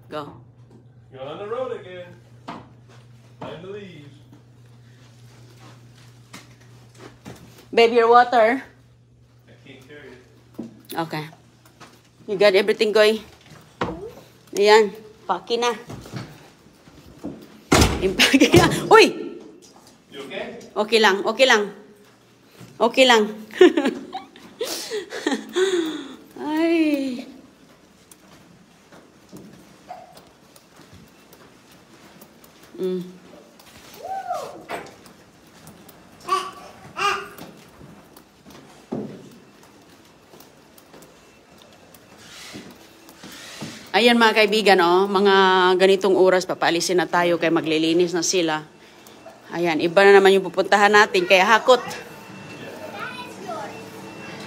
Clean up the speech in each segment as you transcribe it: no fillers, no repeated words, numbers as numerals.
Go. You're on the road again. Time to leave. Babe, your water. I can't carry it. Okay. You got everything going? Ayan. Paki na. Impaki na. Uy! You okay? Okay lang. Okay lang. Okay lang. Ay. Ayan mga kaibigan, oh, mga ganitong oras papaalisin na tayo kay maglilinis na sila. Ayan, iba na naman yung pupuntahan natin kaya hakot.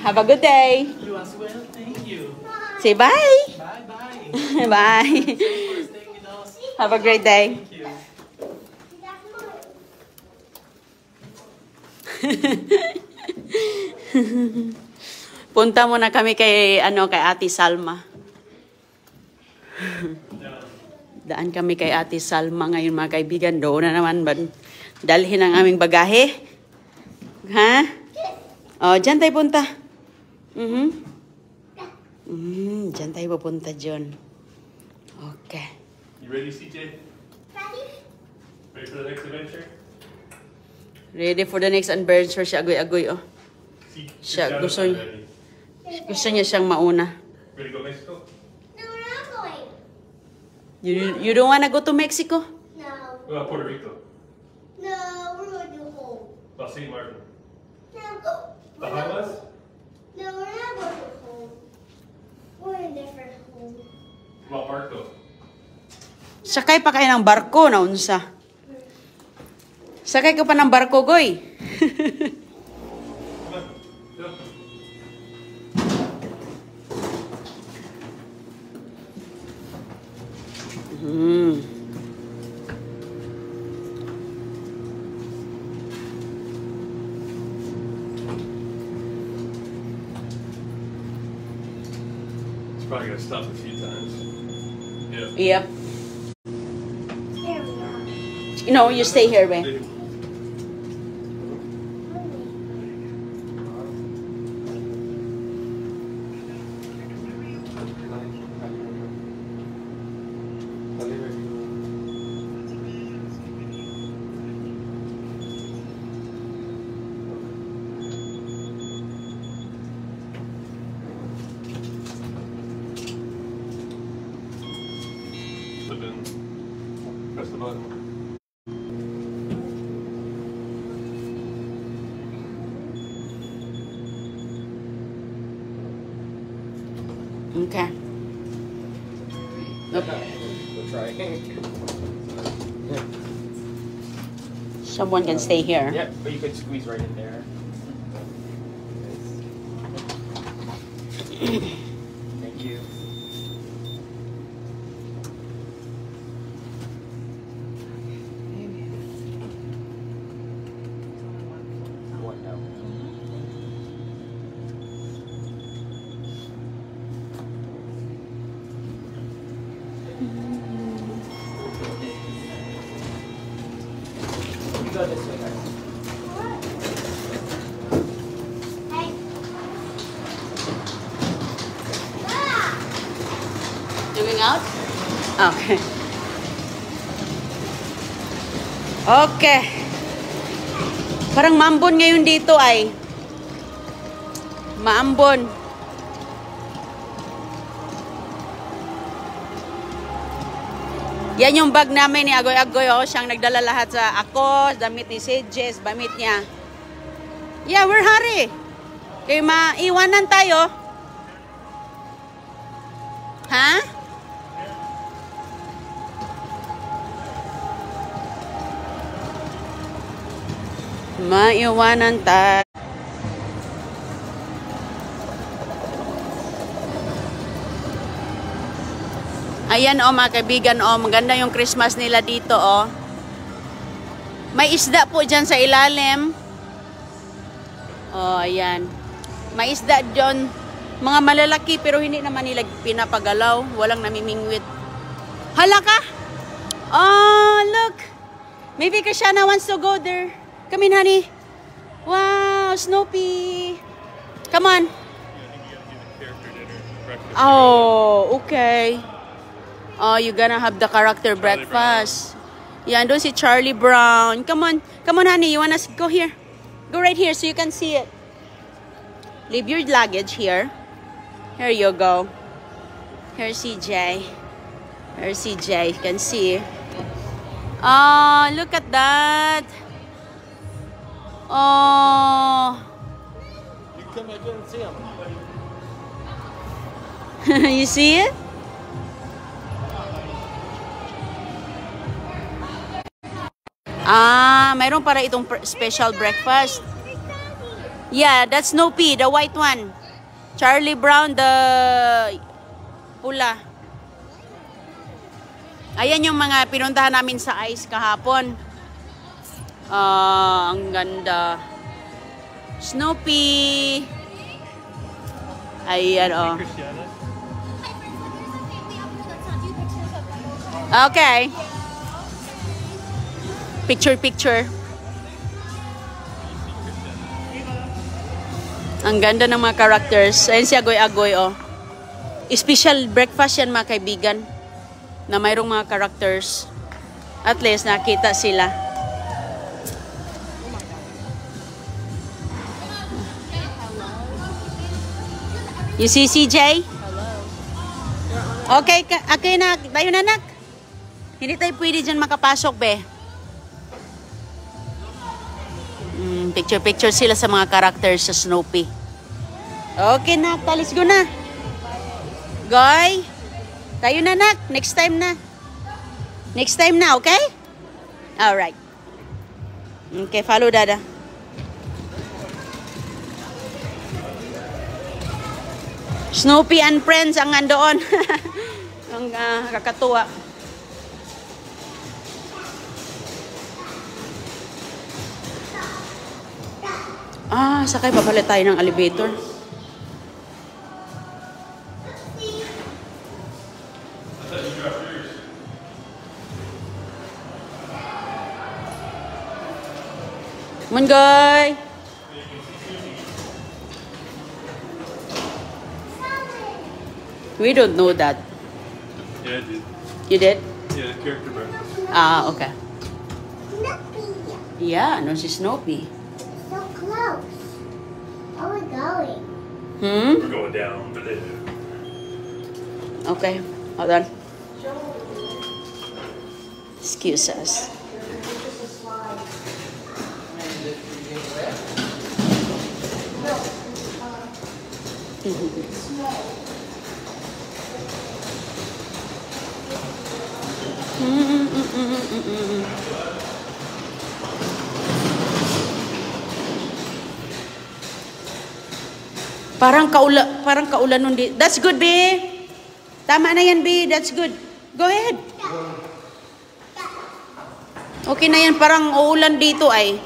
Have a good day. You as well. Thank you. Say bye. Bye-bye. Bye. Thanks for staying with us. Have a great day. Thank you. Punta muna kami kay kay Ate Salma. Daan kami kay Ate Salma ngayon mga kaibigan. Doon na naman dalhin ang aming bagahe. Ha? Oh, dyan tayo punta. Dyan tayo pupunta, John. Okay. You ready, CJ? Ready? Ready for the next adventure? Ready for the next adventure. Siya agoy-agoy, oh. See, Siya, Shadow gusto Time niya. ready. Gusto niya siyang mauna. Ready to go Mexico? No, we're not going. You don't wanna go to Mexico? No. Puerto Rico. No, we're going to home. St. Martin. No. Bahamas? No, we're not going to home. We're in a different home. Barco. Sakay pa kayo ng barko na unsa. Sakay ka pa ng barko, Goy. Come on. Go. It's probably gonna stop a few times. Yeah. Yep. Here we are. No, you stay here, babe. Flip in. Press the button. Okay. Nope. We'll try. Someone can stay here. Yep, but you could squeeze right in there. Thank you. One now. You go this way, guys. Hey. Ah! Doing out? Okay. Okay. Parang maambon ngayon dito ay. Maambon. Yan yung bag namin ni Agoy-Agoy. Oh. Siyang nagdala lahat sa ako, damit ni Sedges, damit niya. Yeah, we're hurry. Kaya maiwanan tayo. Ha? Maiwanan tayo. Ayan oh mga kaibigan oh, maganda yung Christmas nila dito oh. May isda po dyan sa ilalim. Oh, ayan. May isda dyan. Mga malalaki pero hindi naman nila pinapagalaw. Walang namimingwit. Hala ka? Oh, look. Maybe Krishana wants to go there. Come in, honey. Wow, Snoopy. Come on. Oh, okay. Oh, you're gonna have the character breakfast. Yeah, and don't see Charlie Brown. Come on. Come on, honey. You wanna go here? Go right here so you can see it. Leave your luggage here. Here you go. Here's CJ. Here's CJ. You can see. Oh, look at that. Oh. You come back in and see him. You see it? Ah, mayroon para itong special breakfast. Yeah, that's Snoopy, the white one. Charlie Brown, the pula. Ayan yung mga pinuntahan namin sa ice kahapon. Ang ganda. Snoopy. Ayan, oh. Okay. Picture. Ang ganda ng mga characters. Ayan si Agoy-Agoy, oh. Special breakfast yan, mga kaibigan. Na mayroong mga characters. At least, nakita sila. You see, CJ? Okay, okay na. Tayo na, nak. Hindi tayo pwede dyan makapasok, be. Picture sila sa mga characters sa Snoopy. Okay, nak. Let's go na. Goy. Tayo na, nak. Next time na. Next time na, okay? Alright. Okay, follow Dada. Snoopy and friends ang nandoon. Ang kakatuwa. Sakay pa pala tayo ng elevator. Come on, guy. We don't know that. Yeah, I did. You did? Yeah, the character breakfast. Okay. Snoopy. Yeah, no, si Snoopy. So close. Where are we going? We're going down. Okay, hold on. Excuse us. Parang kaulan nun di. That's good, B. Tama na yan, B. That's good. Go ahead. Okay na yan. Parang uulan dito ay.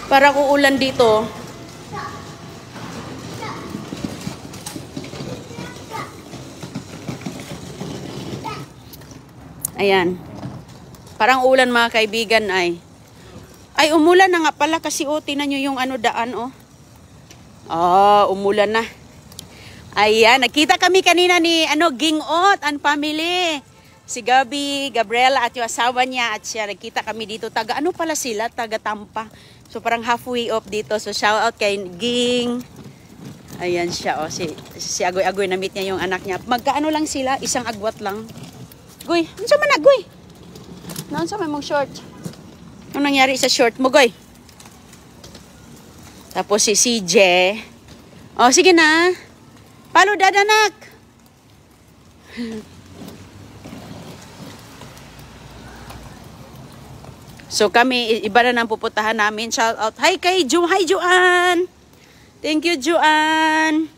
Parang uulan dito. Ayan. Parang ulan, mga kaibigan ay. Ay, umulan na nga pala kasi tinan nyo yung daan, oh. Umulan na. Ayan, nakita kami kanina ni Gingot and family. Si Gabi, Gabriela at yung asawa niya at siya. Nakita kami dito. Taga pala sila? Taga Tampa. So parang halfway up dito. So shout out kay Ging. Ayan siya, oh. Si Agoy-Agoy, na-meet niya yung anak niya. Magkaano lang sila? Isang agwat lang. Goy, ano sa man Goy? Ano sa may mong short? Ano nangyari sa short mo, Goy? Tapos si CJ. Oh, sige na. Palo, dadanak. So kami, iba na nang pupuntahan namin. Shout out. Hi kay Hi, Joanne. Thank you, Joanne.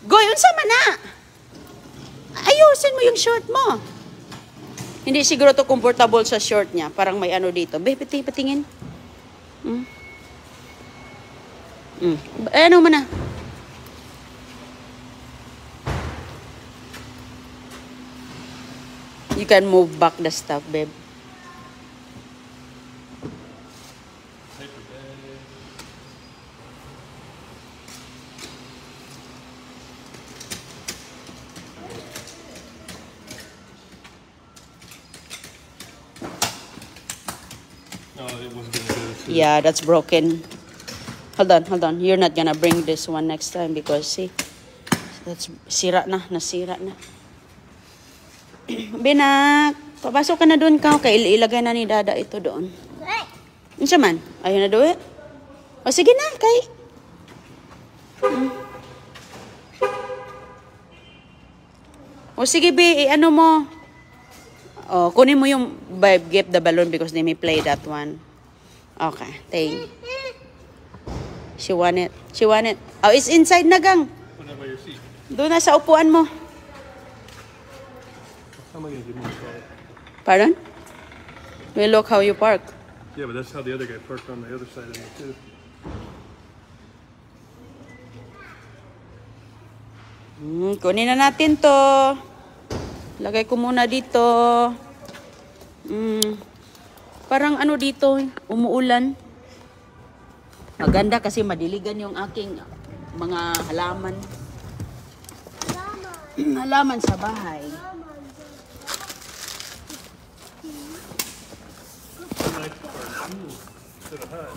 Goy, unsa man na? Ayusin mo yung short mo. Hindi siguro to comfortable sa short niya. Parang may dito. Be, patingin. Ano man na? You can move back the stuff, babe. Paper bag. No, it wasn't gonna go to. Yeah, that's broken. Hold on. You're not gonna bring this one next time because see, that's nasira na. Binak, papasok ka na doon ka. Okay, ilagay na ni Dada ito doon. Hey. Ano man? Ayaw na do it? O sige na, kay. O sige, be, ano mo? O, kunin mo yung give the balloon because they may play that one. Okay, thank. She want it. Oh, it's inside na, gang. Put that by your seat. Doon na sa upuan mo. How am I gonna give you this ball? Pardon? We look how you park. Yeah, but that's how the other guy parked on the other side of me too. Kunin na natin to. Lagay ko muna dito. Parang ano dito, umuulan. Maganda kasi madiligan yung aking mga halaman. Halaman sa bahay. Nice car, cool instead of hot.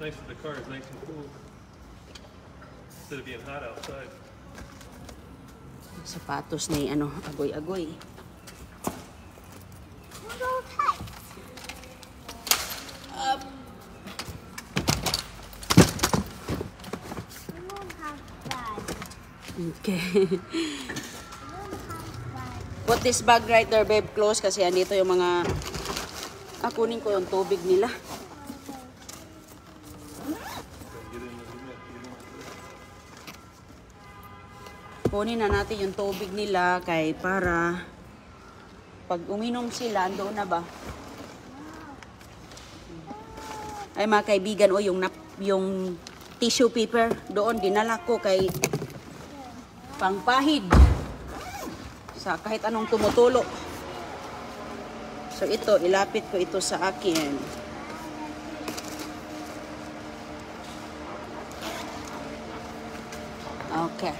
Nice that the car is nice and cool instead of being hot outside. Sapatos ni ano, agoy-agoy. Okay. Put this bag right there, babe, close kasi andito yung mga kunin ko yung tubig nila. Kunin na natin yung tubig nila kay para pag uminom sila, andoon na ba? Ay mga kaibigan, o yung tissue paper doon dinala ko kay pangpahid sa kahit anong tumutulo. So ito, ilapit ko ito sa akin. Okay.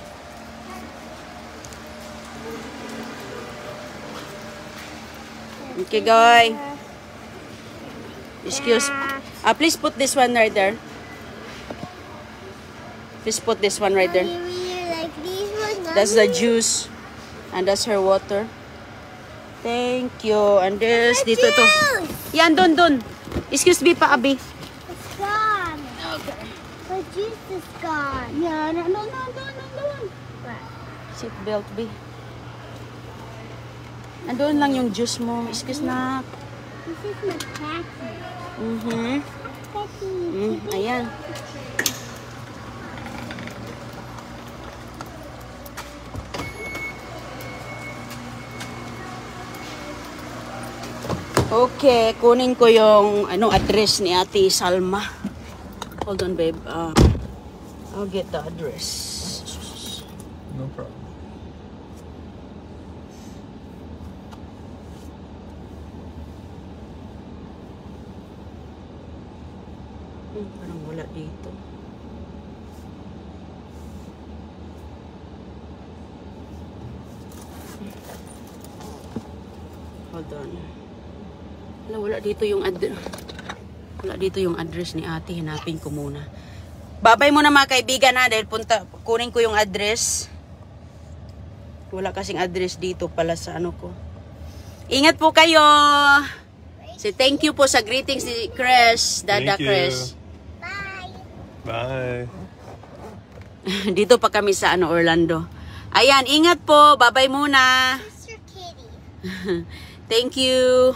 Okay, guy. Excuse. Please put this one right there. Please put this one right there. Like these ones? That's the juice. And that's her water. Thank you. And this, dito to. Yan, dun. Excuse me pa, Abi. It's gone. Okay. The juice is gone. Yan, no. What? Seat belt, B. Andun lang yung juice mo. Excuse na. This is my patty. Patty. Ayan. Okay, kunin ko yung address ni Ate Salma. Hold on, babe. I'll get the address. No problem. Parang wala dito. Hold on. Wala dito yung address ni Ate. Hanapin ko muna. Babay mo na mga kaibigan ha dahil kunin ko yung address. Wala kasing address dito pala sa ano ko. Ingat po kayo. Say thank you po sa greetings ni Chris, Dada Thank you. Chris. Bye. Dito pa kami sa Orlando. Ayan, ingat po. Babay muna. Mr. Kitty. Thank you.